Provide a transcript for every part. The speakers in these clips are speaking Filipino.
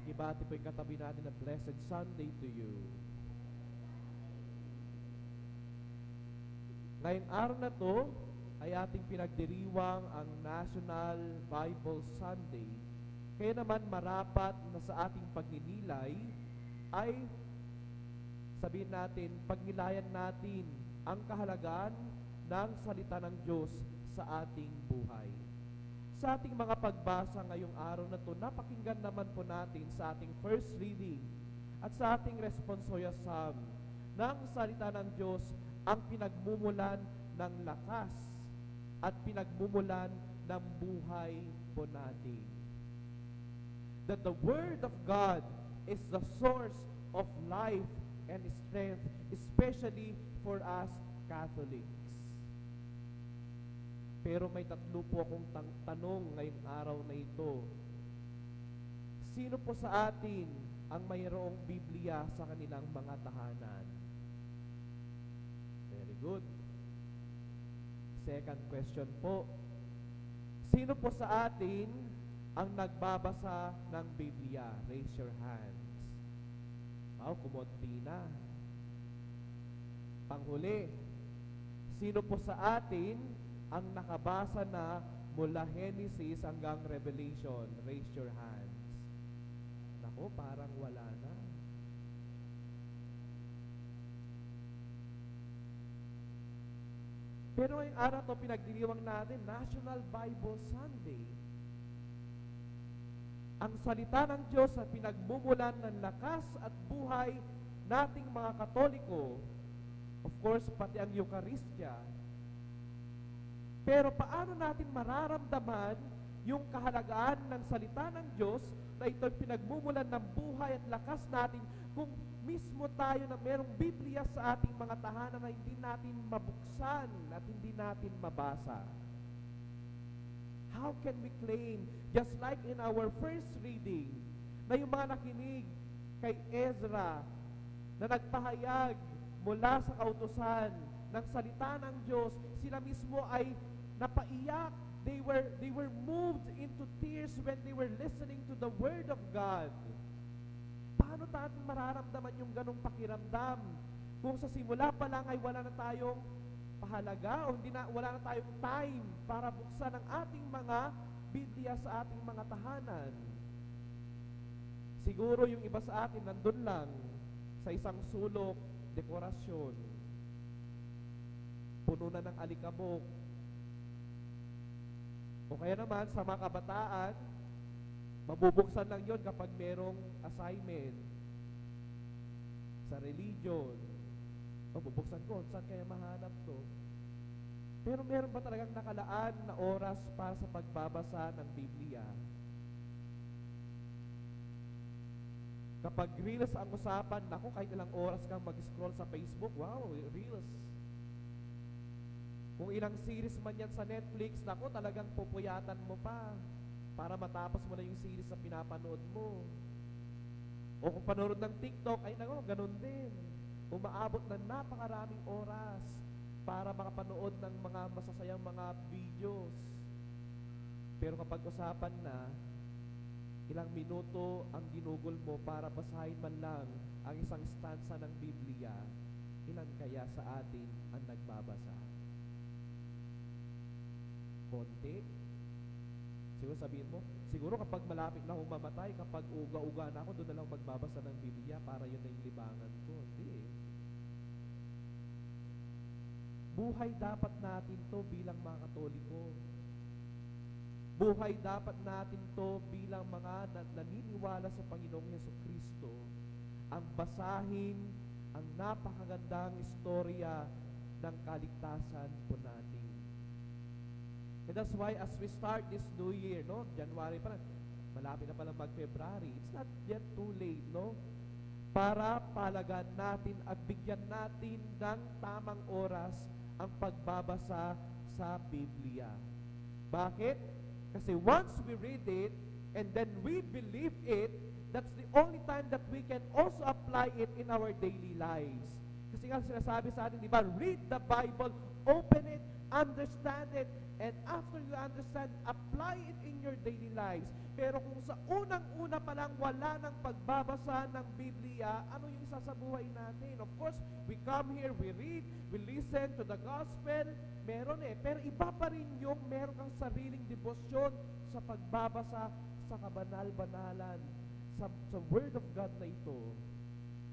Pakibati po yung katabi natin na blessed Sunday to you. Ngayong araw na to ay ating pinagdiriwang ang National Bible Sunday. Kaya naman marapat na sa ating pagninilay ay sabihin natin, pagnilayan natin ang kahalagaan ng salita ng Diyos sa ating buhay. Sa ating mga pagbasa ngayong araw na to, napakinggan naman po natin sa ating first reading at sa ating responsoria psalm ng salita ng Diyos ang pinagmumulan ng lakas at pinagmumulan ng buhay po natin. That the Word of God is the source of life and strength, especially for us Catholics. Pero may tatlo po akong tanong ngayong araw na ito. Sino po sa atin ang mayroong Biblia sa kanilang mga tahanan? Very good. Second question po. Sino po sa atin ang nagbabasa ng Biblia? Raise your hands. Wow, kumonti na. Panghuli, sino po sa atin ang nakabasa na mula Genesis hanggang Revelation? Raise your hands. Naku, parang wala na. Pero ngayong araw to pinagdiriwang natin, National Bible Sunday. Ang salita ng Diyos na pinagmumulan ng lakas at buhay nating mga Katoliko, of course, pati ang Eucharistia. Pero paano natin mararamdaman yung kahalagaan ng salita ng Diyos na ito'y pinagmumulan ng buhay at lakas natin kung mismo tayo na merong Biblia sa ating mga tahanan na hindi natin mabuksan at hindi natin mabasa? How can we claim, just like in our first reading, na yung mga nakinig kay Ezra na nagpahayag mula sa kautusan ng salita ng Diyos, sila mismo ay napaiyak. They were moved into tears when they were listening to the Word of God. Paano natin mararamdaman yung ganong pakiramdam kung sa simula pa lang ay wala na tayong pahalaga o wala na tayong time para buksan ang ating mga Biblia sa ating mga tahanan? Siguro yung iba sa atin nandun lang sa isang sulok, dekorasyon, puno na ng alikabok. O kaya naman sa mga kabataan, mabubuksan lang yon kapag merong assignment sa religion. Mabubuksan ko, saan kaya mahanap to? Pero meron ba talagang nakalaan na oras para sa pagbabasa ng Biblia? Kapag Reels ang usapan, naku, kahit ilang oras kang mag-scroll sa Facebook, wow, Reels. Kung ilang series man yan sa Netflix, naku, talagang pupuyatan mo pa para matapos mo na yung series na pinapanood mo. O kung panood ng TikTok, ay naku, ganun din. Umaabot ng napakaraming oras para makapanood ng mga masasayang mga videos. Pero kapag usapan na, ilang minuto ang ginugol mo para basahin man lang ang isang stanza ng Biblia, ilan kaya sa atin ang nagbabasa? Konti? Siguro sabihin mo, siguro kapag malapit na akong mamatay, kapag uga-uga na ako, doon na lang magbabasa ng Biblia para yun na yung libangan ko. Hindi eh. Buhay dapat natin to bilang mga Katoliko. Buhay dapat natin to bilang mga naniniwala sa Panginoong Hesukristo. Ang basahin ang napakagandang istorya ng kaligtasan po natin. And that's why as we start this new year, no? January pa lang, malapit na palang mag-February, it's not yet too late, no? Para palagan natin at bigyan natin ng tamang oras ang pagbabasa sa Biblia. Bakit? Kasi once we read it, and then we believe it, that's the only time that we can also apply it in our daily lives. Kasi nga sinasabi sa atin, di ba, read the Bible, open it, understand it, and after you understand, apply it in your daily lives. Pero kung sa unang-una pa lang wala ng pagbabasa ng Biblia, ano yung isa sa buhay natin? Of course, we come here, we read, we listen to the gospel, meron pero iba pa rin yung meron kang sariling debosyon sa pagbabasa sa kabanal-banalan, sa Word of God na ito.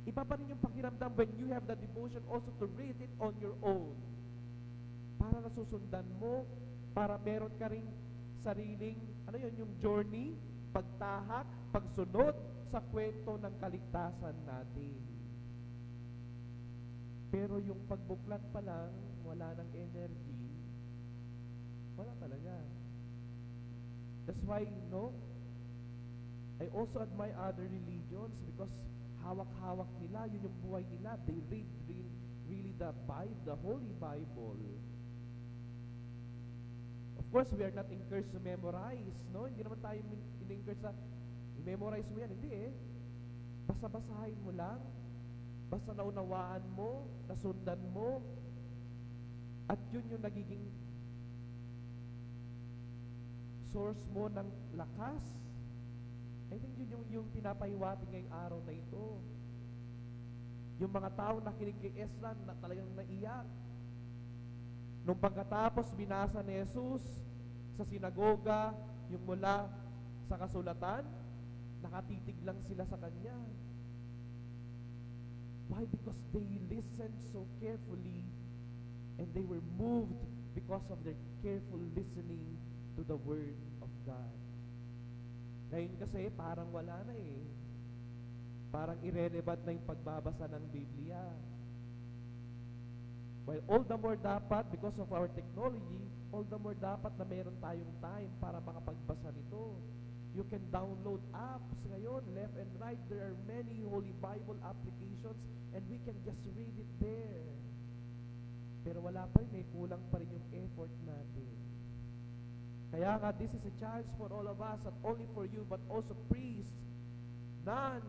Iba pa rin yung pakiramdam when you have the devotion also to read it on your own. Para nasusundan mo, para meron ka rin sariling, yung journey, pagtahak, pagsunod sa kwento ng kaligtasan natin. Pero yung pagbuklat pa lang, wala ng energy, wala talaga. That's why, I also admire other religions because hawak-hawak nila, yun yung buhay nila. They read really the Bible, the Holy Bible. Of course, we are not encouraged to memorize, Hindi naman tayo in-encourage na i-memorize mo yan. Hindi Basta basahin mo lang, basta naunawaan mo, nasundan mo, at yun yung nagiging source mo ng lakas. I think yun yung pinapahiwatig ngayong araw na ito. Yung mga tao nakinig kay Ezra na talagang naiyak. Nung pagkatapos binasa ni Jesus sa sinagoga, yung mula sa kasulatan, nakatitig lang sila sa kanya. Why? Because they listened so carefully and they were moved because of their careful listening to the Word of God. Ngayon kasi parang wala na Parang irrelevant na yung pagbabasa ng Biblia. Well, all the more dapat, because of our technology, all the more dapat na meron tayong time para makapagbasa nito. You can download apps ngayon, left and right. There are many Holy Bible applications and we can just read it there. Pero wala pa rin, may kulang pa rin yung effort natin. Kaya nga, this is a challenge for all of us, not only for you, but also priests, nuns,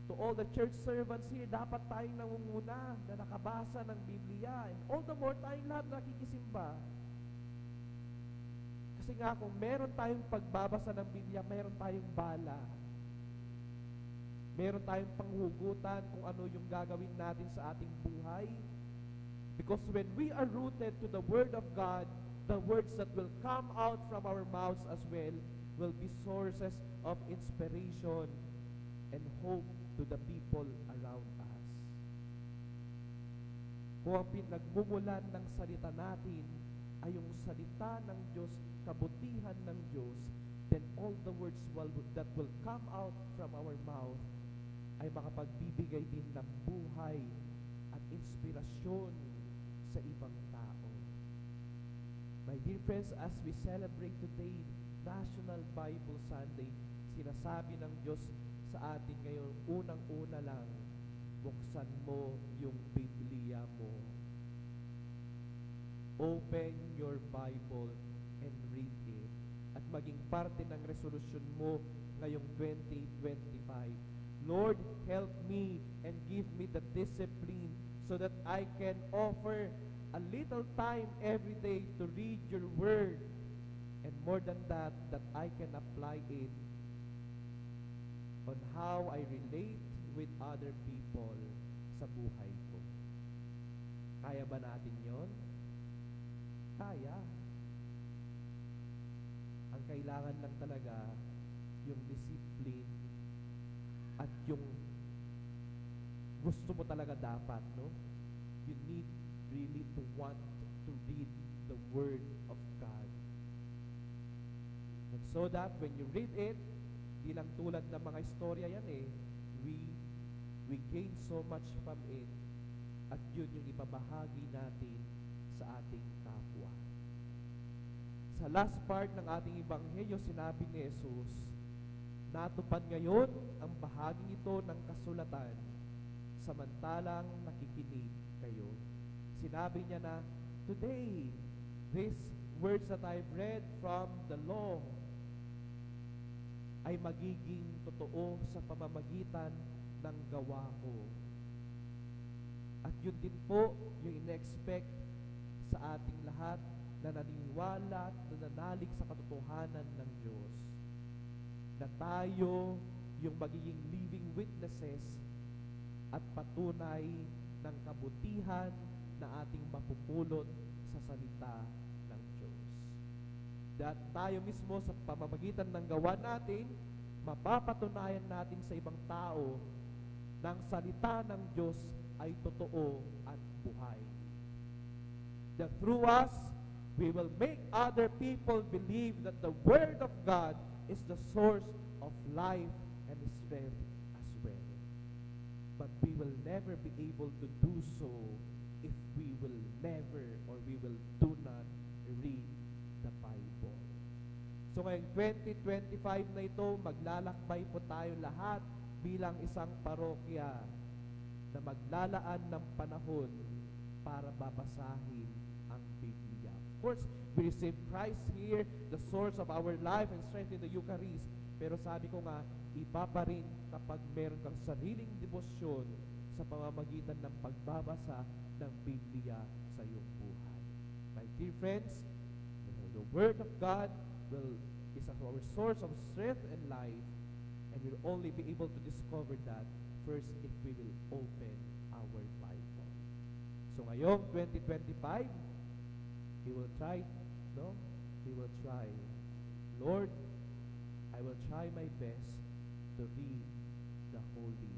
to all the church servants here, dapat tayong nangunguna na nakabasa ng Biblia. And all the more tayong lahat nakikisimba. Kasi nga, kung meron tayong pagbabasa ng Biblia, meron tayong bala. Meron tayong panghugutan kung ano yung gagawin natin sa ating buhay. Because when we are rooted to the Word of God, the words that will come out from our mouths as well will be sources of inspiration and hope to the people around us. Kung ang pinagmumulan ng salita natin ay yung salita ng Diyos, kabutihan ng Diyos, then all the words that will come out from our mouth ay makapagbibigay din ng buhay at inspirasyon sa ibang tao. My dear friends, as we celebrate today, National Bible Sunday, sinasabi ng Diyos sa atin ngayon, unang-una lang, buksan mo yung Biblia mo. Open your Bible and read it. At maging parte ng resolution mo ngayong 2025. Lord, help me and give me the discipline so that I can offer a little time every day to read your word. And more than that, that I can apply it on how I relate with other people sa buhay ko. Kaya ba natin yon? Kaya. Ang kailangan lang talaga yung discipline at yung gusto mo talaga dapat, You need really to want to read the Word of God. And so that when you read it, di lang tulad ng mga istorya yan we gain so much from it at yun yung ipabahagi natin sa ating kapwa. Sa last part ng ating ebanghelyo, sinabi ni Jesus, natupad ngayon ang bahaging ito ng kasulatan samantalang nakikinig kayo. Sinabi niya na, today, these words that I've read from the law ay magiging totoo sa pamamagitan ng gawa ko. At yun din po yung in-expect sa ating lahat na naniniwala at nananalig sa katotohanan ng Diyos. Na tayo yung magiging living witnesses at patunay ng kabutihan na ating mapupulot sa salita ng Diyos. At tayo mismo sa pamamagitan ng gawa natin, mapapatunayan natin sa ibang tao na ang salita ng Diyos ay totoo at buhay. That through us, we will make other people believe that the Word of God is the source of life and strength as well. But we will never be able to do so if we will never or we will do not read the Bible. So ngayong 2025 na ito, maglalakbay po tayo lahat bilang isang parokya na maglalaan ng panahon para babasahin ang Biblia. Of course, we receive Christ here, the source of our life and strength in the Eucharist. Pero sabi ko nga, iba pa rin kapag meron kang sariling debosyon sa pamamagitan ng pagbabasa ng Biblia sa iyong buhay. My dear friends, the Word of God is our source of strength and life, and we'll only be able to discover that first if we will open our Bible. So ngayong 2025, we will try. Lord, I will try my best to read the Holy